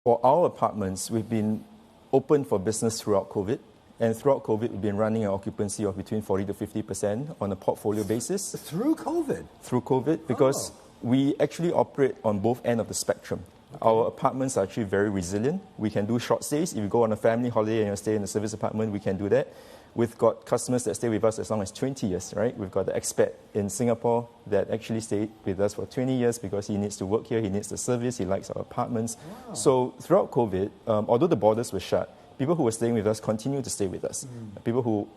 For our apartments, we've been open for business throughout COVID. And throughout COVID, we've been running an occupancy of between 40 to 50% on a portfolio basis. Through COVID? Through COVID, because we actually operate on both ends of the spectrum. Okay. Our apartments are actually very resilient. We can do short stays. If you go on a family holiday and you stay in a service apartment, we can do that. We've got customers that stay with us as long as 20 years, right? We've got the expat in Singapore that actually stayed with us for 20 years because he needs to work here, he needs the service, he likes our apartments. Wow. So throughout COVID, although the borders were shut, people who were staying with us continued to stay with us. People who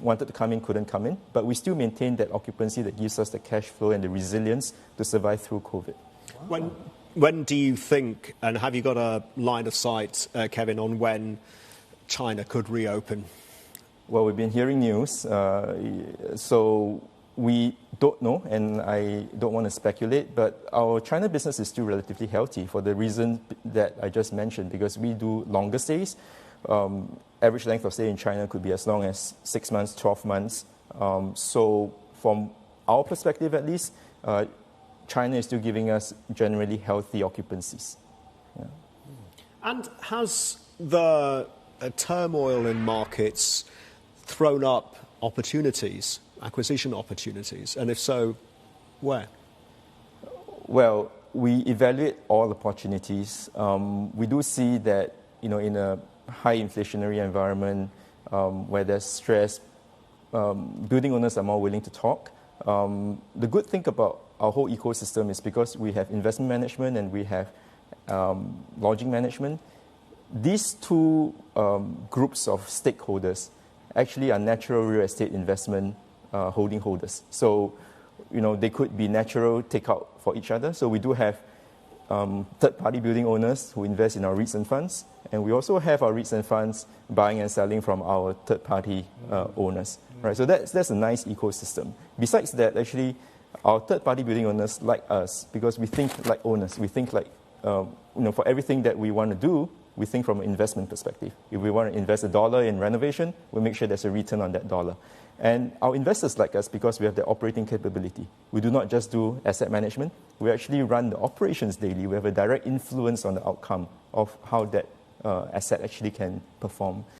wanted to come in couldn't come in, but we still maintain that occupancy that gives us the cash flow and the resilience to survive through COVID. Wow. When do you think, and have you got a line of sight, Kevin, on when China could reopen? Well, we've been hearing news, so we don't know, and I don't want to speculate, but our China business is still relatively healthy for the reason that I just mentioned, because we do longer stays. Average length of stay in China could be as long as 6 months, 12 months. So from our perspective at least, China is still giving us generally healthy occupancies. Yeah. And has the turmoil in markets thrown up opportunities, acquisition opportunities? And if so, where? Well, we evaluate all opportunities. We do see that, in a high inflationary environment where there's stress, building owners are more willing to talk. The good thing about our whole ecosystem is because we have investment management and we have lodging management. These two groups of stakeholders actually are natural real estate investment holding holders. So, they could be natural takeout for each other. So we do have third-party building owners who invest in our REITs and funds, and we also have our REITs and funds buying and selling from our third-party owners. Right? So that's a nice ecosystem. Besides that, actually, our third-party building owners like us because we think like owners. We think like, for everything that we want to do, we think from an investment perspective. If we want to invest $1 in renovation, we make sure there's a return on that dollar. And our investors like us because we have the operating capability. We do not just do asset management. We actually run the operations daily. We have a direct influence on the outcome of how that asset actually can perform.